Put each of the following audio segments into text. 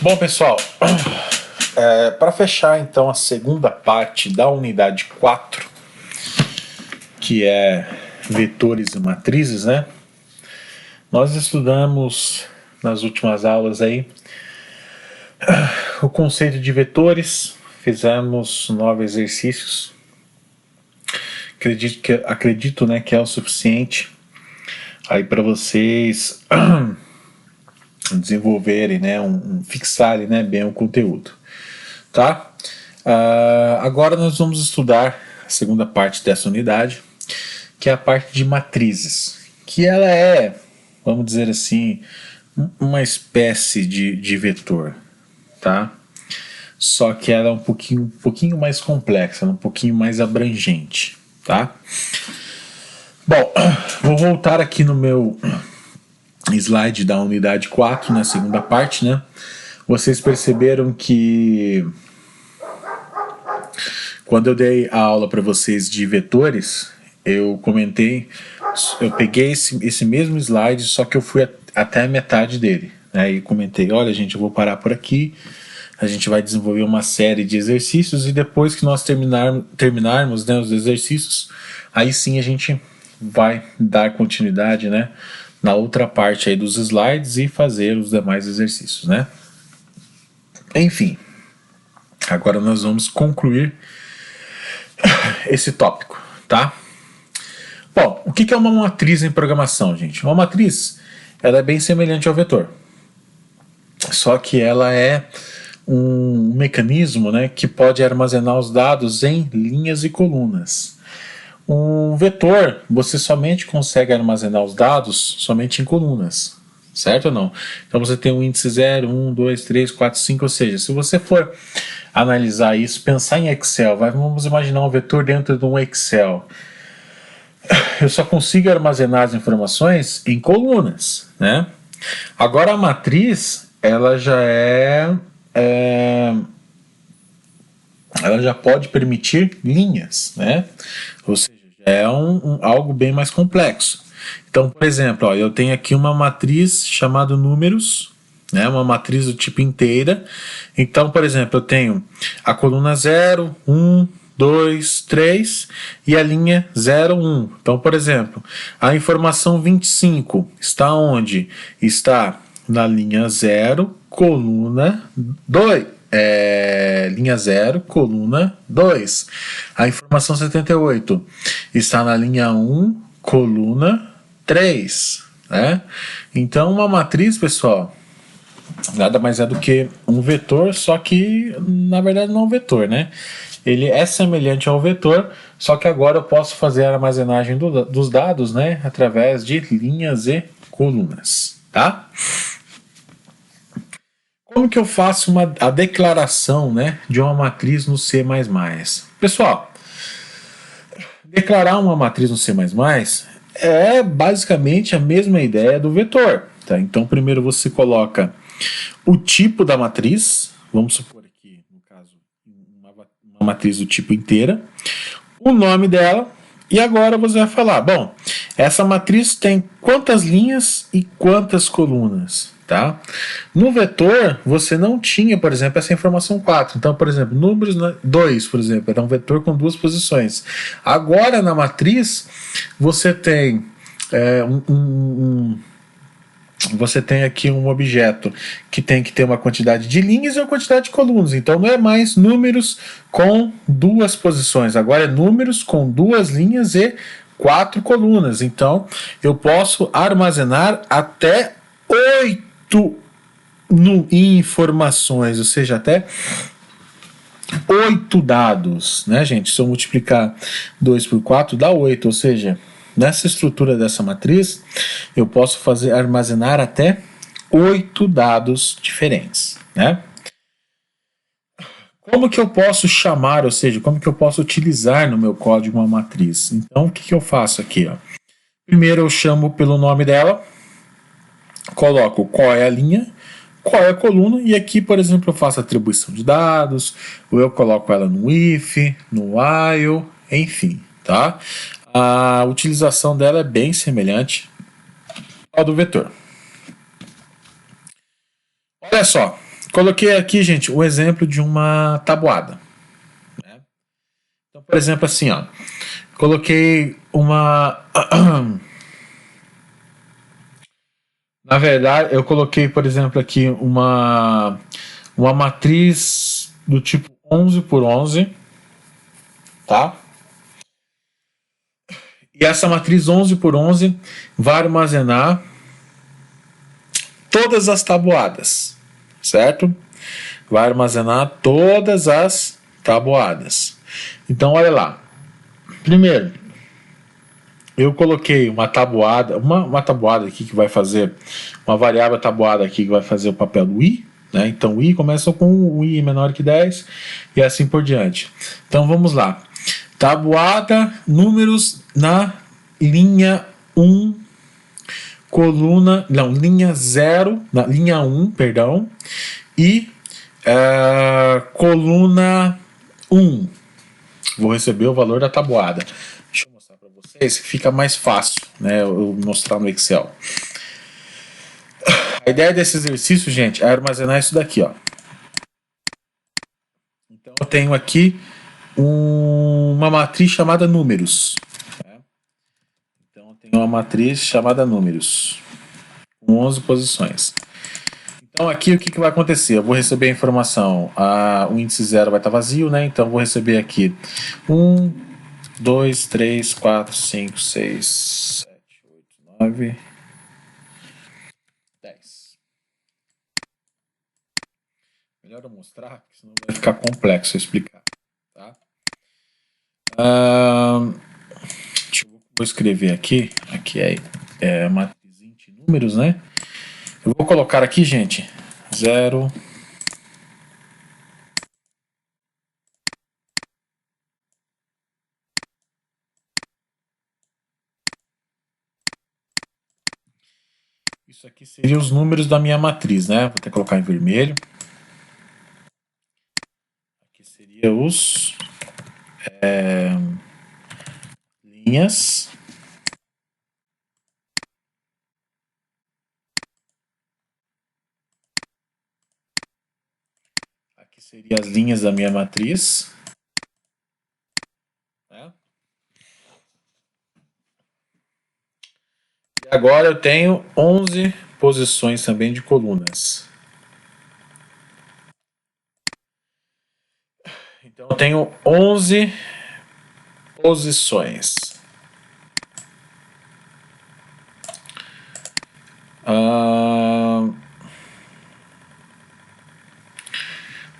Bom, pessoal, para fechar então a segunda parte da unidade 4, que é vetores e matrizes, né? Nós estudamos nas últimas aulas aí o conceito de vetores, fizemos 9 exercícios. Acredito, né, que é o suficiente aí para vocês desenvolverem, né, fixarem, né, bem o conteúdo, tá? Agora nós vamos estudar a segunda parte dessa unidade, que é a parte de matrizes, que ela é, vamos dizer assim, uma espécie de vetor, tá? Só que ela é um pouquinho mais complexa, um pouquinho mais abrangente, tá? Bom, vou voltar aqui no meu slide da unidade 4, na segunda parte, né? Vocês perceberam que quando eu dei a aula para vocês de vetores, eu peguei esse mesmo slide, só que eu fui até a metade dele, né? E comentei, olha gente, eu vou parar por aqui, a gente vai desenvolver uma série de exercícios e depois que nós terminarmos, né, os exercícios, aí sim a gente vai dar continuidade, né, na outra parte aí dos slides e fazer os demais exercícios, né? Enfim, agora nós vamos concluir esse tópico, tá? Bom, o que é uma matriz em programação, gente? Uma matriz, ela é bem semelhante ao vetor, só que ela é um mecanismo, né, que pode armazenar os dados em linhas e colunas. Um vetor, você somente consegue armazenar os dados somente em colunas, certo ou não? Então você tem um índice 0, 1, 2, 3, 4, 5, ou seja, se você for analisar isso, pensar em Excel, vamos imaginar um vetor dentro de um Excel. Eu só consigo armazenar as informações em colunas, né? Agora a matriz, ela já pode permitir linhas, né? Ou seja, já é algo bem mais complexo. Então, por exemplo, ó, eu tenho aqui uma matriz chamada números, né? Uma matriz do tipo inteira. Então, por exemplo, eu tenho a coluna 0, 1, 2, 3 e a linha 0, 1. Então, por exemplo, a informação 25 está onde? Está na linha 0, coluna 2. Linha 0, coluna 2. A informação 78 está na linha 1, coluna 3. Né? Então, uma matriz, pessoal, nada mais é do que um vetor, só que na verdade não é um vetor, né? Ele é semelhante ao vetor, só que agora eu posso fazer a armazenagem dos dados, né, através de linhas e colunas, tá? Como que eu faço a declaração, né, de uma matriz no C++? Pessoal, declarar uma matriz no C++ é basicamente a mesma ideia do vetor, tá? Então primeiro você coloca o tipo da matriz, vamos supor aqui, no caso, uma matriz do tipo inteira, o nome dela, e agora você vai falar, bom, essa matriz tem quantas linhas e quantas colunas, tá? No vetor, você não tinha, por exemplo, essa informação 4. Então, por exemplo, números 2, por exemplo, era um vetor com 2 posições. Agora, na matriz, você tem você tem aqui um objeto que tem que ter uma quantidade de linhas e uma quantidade de colunas. Então não é mais números com 2 posições, agora é números com 2 linhas e 4 colunas. Então eu posso armazenar até 8 informações, ou seja, até 8 dados, né, gente? Se eu multiplicar 2 por 4 dá 8, ou seja, nessa estrutura dessa matriz, eu posso armazenar até 8 dados diferentes, né? Como que eu posso chamar, ou seja, como que eu posso utilizar no meu código uma matriz? Então, o que eu faço aqui? Ó? Primeiro eu chamo pelo nome dela, coloco qual é a linha, qual é a coluna, e aqui, por exemplo, eu faço atribuição de dados, ou eu coloco ela no if, no while, enfim, tá? A utilização dela é bem semelhante ao do vetor. Olha só, Coloquei aqui, gente, o exemplo de uma tabuada. Né? Então, por exemplo, assim, ó, coloquei uma. Na verdade, eu coloquei, por exemplo, aqui uma matriz do tipo 11 por 11, tá? E essa matriz 11 por 11 vai armazenar todas as tabuadas, certo? Vai armazenar todas as tabuadas. Então, olha lá. Primeiro, eu coloquei uma tabuada, uma tabuada aqui que vai fazer, uma variável tabuada aqui que vai fazer o papel do i, né? Então o i começa com o i menor que 10 e assim por diante. Então vamos lá. Tabuada, números na linha 1, coluna, não, linha 0, na linha 1, perdão, e coluna 1. Vou receber o valor da tabuada. Deixa eu mostrar para vocês que fica mais fácil, né, eu mostrar no Excel. A ideia desse exercício, gente, é armazenar isso daqui, ó. Então eu tenho aqui uma matriz chamada números. Né? Então eu tenho uma matriz chamada números, com 11 posições. Então aqui o que vai acontecer? Eu vou receber a informação, o índice 0 vai estar vazio, né? Então eu vou receber aqui 1, 2, 3, 4, 5, 6, 7, 8, 9, 10. Melhor eu mostrar, porque senão vai ficar complexo eu explicar. Tá? Vou escrever aqui. Aqui é matriz de números, né? Eu vou colocar aqui, gente, 0. Isso aqui seria os números da minha matriz, né? Vou até colocar em vermelho. Aqui seria os linhas. Aqui seriam as linhas da minha matriz. Né? E agora eu tenho 11 posições também de colunas. Então eu tenho 11 posições.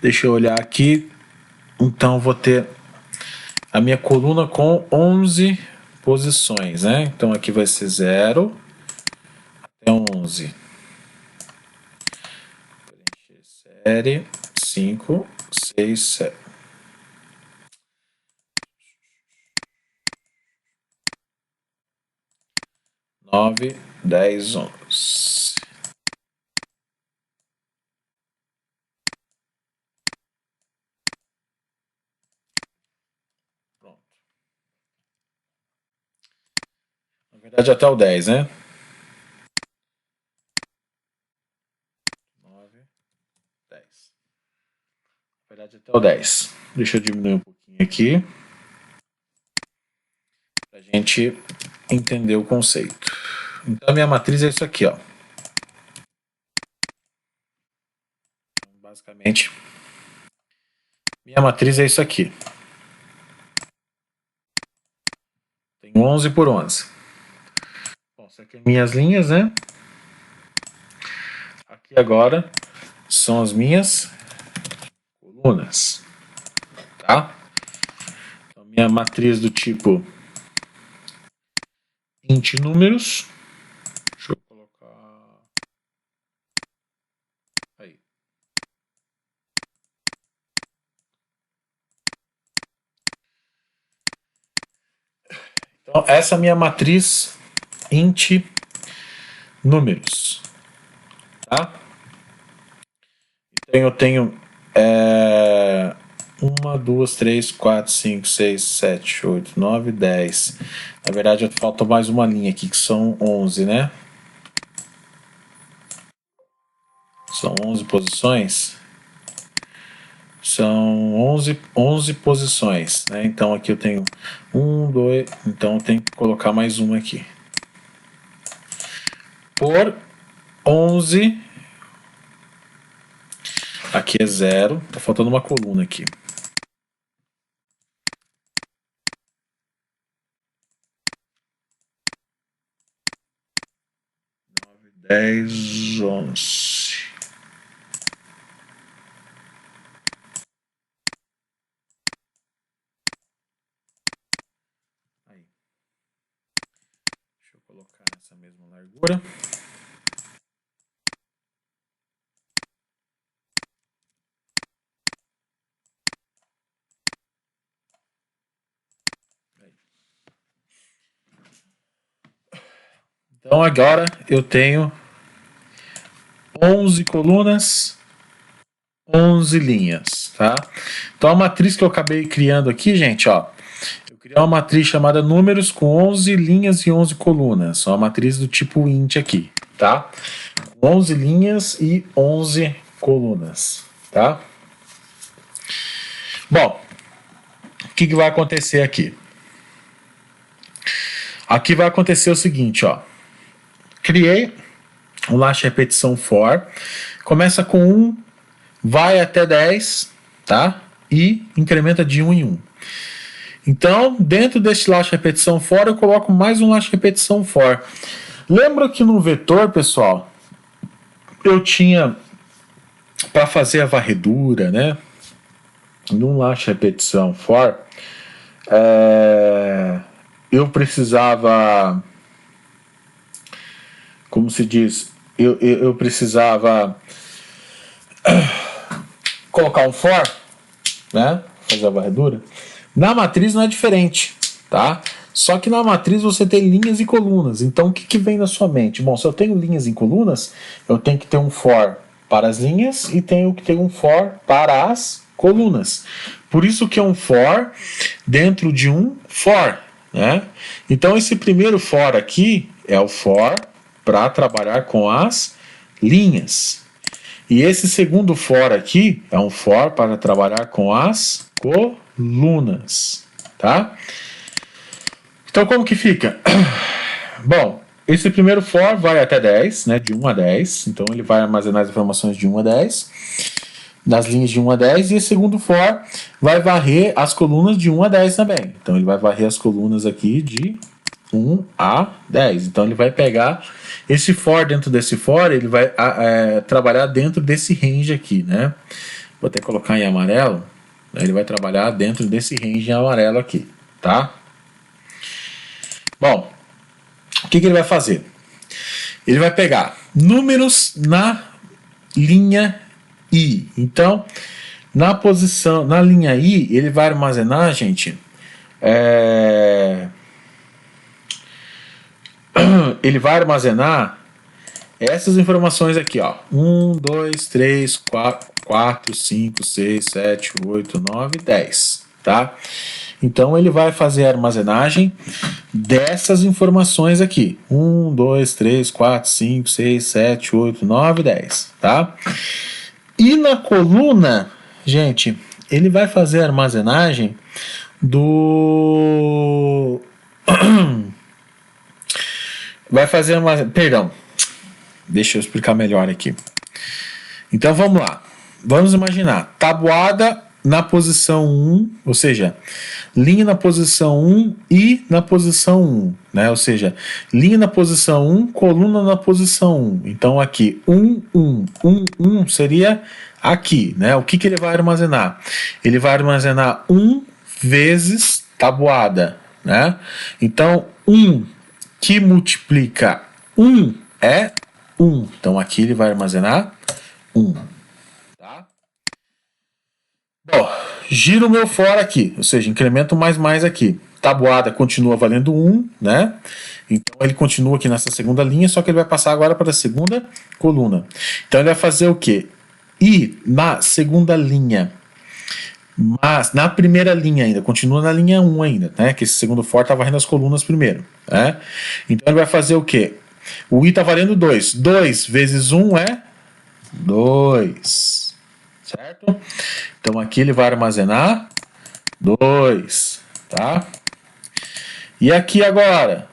Deixa eu olhar aqui. Então vou ter a minha coluna com 11 posições, né? Então aqui vai ser 0 até 11. Preencher série 5, 6, 7. 9, 10, 11. Pronto. Na verdade, até o 10, né? 9, 10. Na verdade, até o 10. Deixa eu diminuir um pouquinho aqui. Pra gente entender o conceito. Então, a minha matriz é isso aqui, ó. Basicamente, minha matriz é isso aqui. Tem 11 por 11. Bom, isso aqui é minhas linhas, né? Aqui agora são as minhas colunas. Tá? Então, minha matriz do tipo int números. Deixa eu colocar aí. Então, essa é a minha matriz int números. Tá? Então, eu tenho 1, 2, 3, 4, 5, 6, 7, 8, 9, 10. Na verdade, falta mais uma linha aqui, que são 11, né? São 11 posições. são 11 posições, né? Então aqui eu tenho 1, 2, então eu tenho que colocar mais uma aqui. Por 11, aqui é 0, tá faltando uma coluna aqui. 10, 11. Aí. Deixa eu colocar nessa mesma largura. Então agora eu tenho 11 colunas, 11 linhas, tá? Então a matriz que eu acabei criando aqui, gente, ó, eu criei uma matriz chamada números com 11 linhas e 11 colunas, uma matriz do tipo int aqui, tá? 11 linhas e 11 colunas, tá? Bom, o que vai acontecer aqui? Aqui vai acontecer o seguinte, ó. Criei um last repetição for, começa com 1, vai até 10, tá? E incrementa de 1 em 1. Então, dentro deste last repetição for, eu coloco mais um last repetição for. Lembra que no vetor, pessoal, eu tinha para fazer a varredura, né? Num last repetição for, eu precisava, como se diz, eu precisava colocar um for, né? Fazer a varredura. Na matriz não é diferente, tá? Só que na matriz você tem linhas e colunas. Então o que vem na sua mente? Bom, se eu tenho linhas e colunas, eu tenho que ter um for para as linhas e tenho que ter um for para as colunas. Por isso que é um for dentro de um for, né? Então esse primeiro for aqui é o for para trabalhar com as linhas. E esse segundo for aqui é um for para trabalhar com as colunas, tá? Então como que fica? Bom, esse primeiro for vai até 10, né, de 1 a 10, então ele vai armazenar as informações de 1 a 10, das linhas de 1 a 10, e esse segundo for vai varrer as colunas de 1 a 10 também. Então ele vai varrer as colunas aqui de 1 a 10. Então ele vai pegar esse for dentro desse for, ele vai trabalhar dentro desse range aqui, né? Vou até colocar em amarelo. Ele vai trabalhar dentro desse range em amarelo aqui, tá? Bom, o que ele vai fazer? Ele vai pegar números na linha I. Então, na posição, na linha I, ele vai armazenar, gente, ele vai armazenar essas informações aqui, ó. 1, 2, 3, 4, 5, 6, 7, 8, 9, 10, tá? Então ele vai fazer a armazenagem dessas informações aqui. 1, 2, 3, 4, 5, 6, 7, 8, 9, 10, tá? E na coluna, gente, ele vai fazer a armazenagem do... vai fazer uma... Perdão. Deixa eu explicar melhor aqui. Então vamos lá. Vamos imaginar. Tabuada na posição 1, ou seja, linha na posição 1 e na posição 1, né? Ou seja, linha na posição 1, coluna na posição 1. Então aqui 1, 1, 1, 1 seria aqui, né? O que ele vai armazenar? Ele vai armazenar 1 vezes tabuada, né? Então 1 que multiplica 1 é 1. Então aqui ele vai armazenar 1. Tá? Bom, giro o meu for aqui, ou seja, incremento mais aqui. Tabuada continua valendo 1, né? Então ele continua aqui nessa segunda linha, só que ele vai passar agora para a segunda coluna. Então ele vai fazer o quê? E na segunda linha, mas na primeira linha ainda, continua na linha 1 ainda, né? Que esse segundo for está varrendo as colunas primeiro, né? Então ele vai fazer o quê? O I está valendo 2. 2 vezes 1 é 2. Certo? Então aqui ele vai armazenar 2, tá? E aqui agora,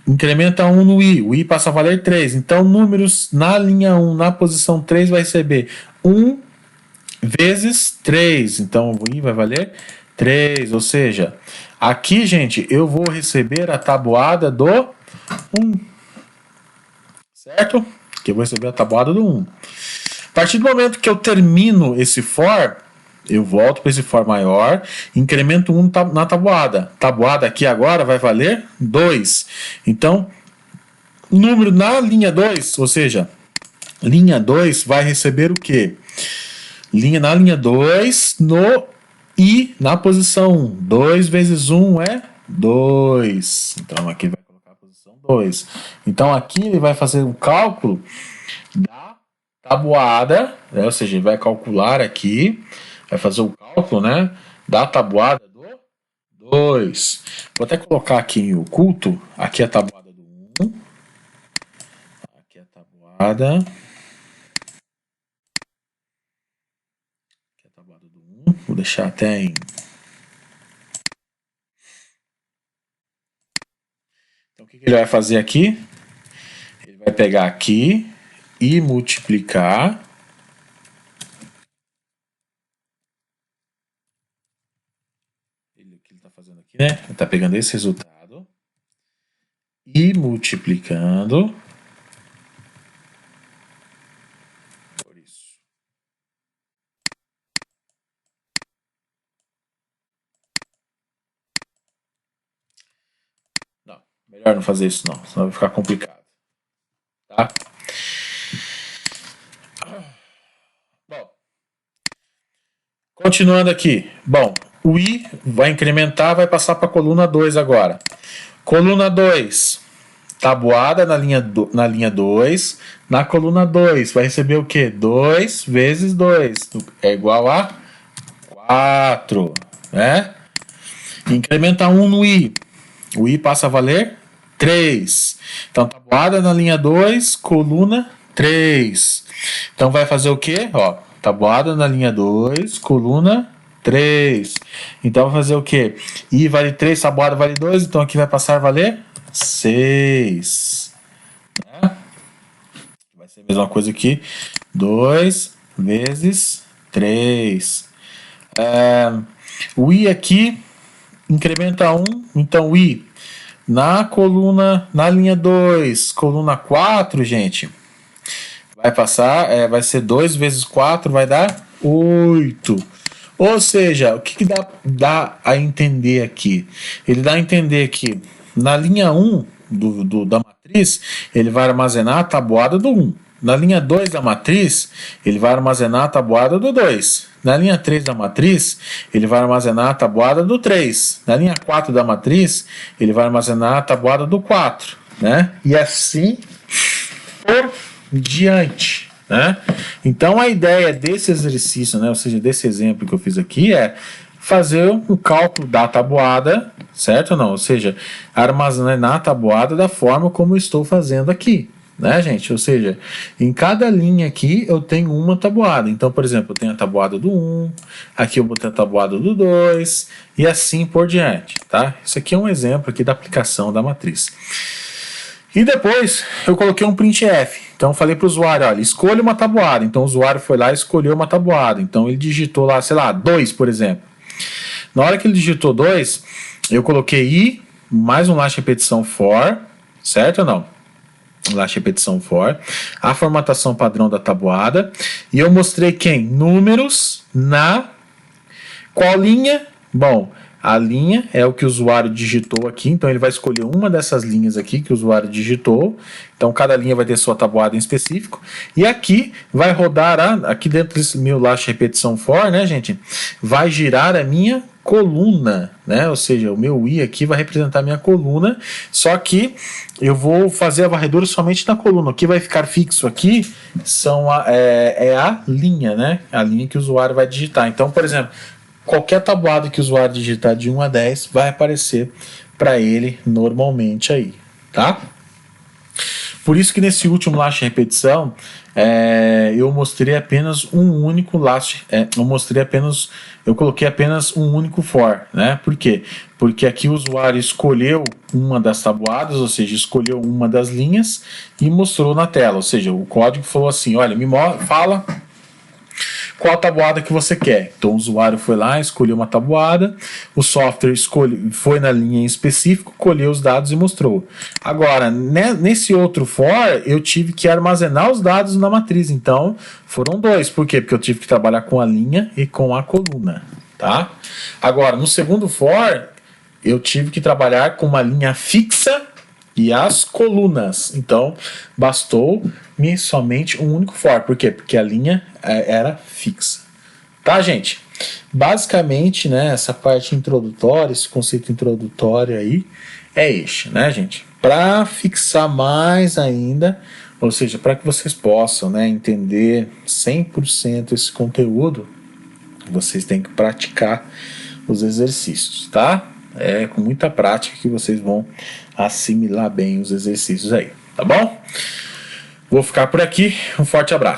incrementa 1 no i, o i passa a valer 3. Então números na linha 1, na posição 3, vai receber 1 vezes 3. Então o i vai valer 3, ou seja, aqui, gente, eu vou receber a tabuada do 1, certo? Aqui eu vou receber a tabuada do 1. A partir do momento que eu termino esse for, eu volto para esse for maior, incremento 1 na tabuada. Tabuada aqui agora vai valer 2. Então, número na linha 2, ou seja, linha 2 vai receber o quê? Na linha 2, no i, na posição 1. 2 vezes 1 é 2. Então, aqui vai colocar a posição 2. Então, aqui ele vai fazer o cálculo da tabuada, né? Ou seja, ele vai calcular aqui, vai fazer o cálculo, né, da tabuada do 2. Vou até colocar aqui em oculto, aqui é a tabuada do 1, aqui é a tabuada, do 1, vou deixar até em... Então o que ele vai fazer aqui? Ele vai pegar aqui e multiplicar o que ele está fazendo aqui, né? Ele está pegando esse resultado e multiplicando por isso. Não, melhor não fazer isso não, senão vai ficar complicado. Tá? Bom, continuando aqui. Bom, o i vai incrementar, vai passar para a coluna 2 agora. Coluna 2, tabuada na linha 2. Na coluna 2, vai receber o quê? 2 vezes 2 é igual a 4. Né? Incrementa 1 no i. O i passa a valer 3. Então, tabuada na linha 2, coluna 3. Então, vai fazer o quê? Ó, tabuada na linha 2, coluna 3. Então, vai fazer o quê? I vale 3, tabuada vale 2. Então, aqui vai passar a valer 6. Né? Vai ser a mesma coisa aqui. 2 vezes 3. O i aqui incrementa 1. Então, o i na coluna, na linha 2, coluna 4, gente, vai passar, vai ser 2 vezes 4, vai dar 8. Ou seja, o que dá a entender aqui? Ele dá a entender que na linha 1 da matriz, ele vai armazenar a tabuada do 1. Na linha 2 da matriz, ele vai armazenar a tabuada do 2. Na linha 3 da matriz, ele vai armazenar a tabuada do 3. Na linha 4 da matriz, ele vai armazenar a tabuada do 4. Né? E assim por diante. Né? Então a ideia desse exercício, né, ou seja, desse exemplo que eu fiz aqui, é fazer o cálculo da tabuada, certo ou não? Ou seja, armazenar a tabuada da forma como eu estou fazendo aqui. Né, gente? Ou seja, em cada linha aqui eu tenho uma tabuada. Então, por exemplo, eu tenho a tabuada do 1, aqui eu vou ter a tabuada do 2 e assim por diante, tá? Isso aqui é um exemplo aqui da aplicação da matriz. E depois eu coloquei um printf. Então eu falei para o usuário, olha, escolha uma tabuada. Então o usuário foi lá e escolheu uma tabuada. Então ele digitou lá, sei lá, 2, por exemplo. Na hora que ele digitou 2, eu coloquei i, mais um laço de repetição for, certo ou não? Laço de repetição for, a formatação padrão da tabuada, e eu mostrei quem? Números na qual linha? Bom, a linha é o que o usuário digitou aqui, então ele vai escolher uma dessas linhas aqui que o usuário digitou, então cada linha vai ter sua tabuada em específico, e aqui vai rodar, aqui dentro desse meu laço de repetição for, né, gente, vai girar a minha coluna, né? Ou seja, o meu i aqui vai representar a minha coluna, só que eu vou fazer a varredura somente na coluna. O que vai ficar fixo aqui é a linha, né? A linha que o usuário vai digitar. Então, por exemplo, qualquer tabuada que o usuário digitar de 1 a 10 vai aparecer para ele normalmente aí, tá? Por isso que nesse último laço de repetição eu mostrei apenas um único last. Eu coloquei apenas um único for, né? Por quê? Porque aqui o usuário escolheu uma das tabuadas, ou seja, escolheu uma das linhas e mostrou na tela. Ou seja, o código falou assim: olha, fala qual tabuada que você quer. Então o usuário foi lá, escolheu uma tabuada, o software foi na linha em específico, colheu os dados e mostrou. Agora, nesse outro for, eu tive que armazenar os dados na matriz. Então, foram dois. Por quê? Porque eu tive que trabalhar com a linha e com a coluna. Tá? Agora, no segundo for, eu tive que trabalhar com uma linha fixa e as colunas. Então, bastou-me somente um único for. Por quê? Porque a linha era fixa. Tá, gente? Basicamente, né, essa parte introdutória, esse conceito introdutório aí, é este, né, gente? Para fixar mais ainda, ou seja, para que vocês possam, né, entender 100% esse conteúdo, vocês têm que praticar os exercícios, tá? É com muita prática que vocês vão assimilar bem os exercícios aí, tá bom? Vou ficar por aqui, um forte abraço.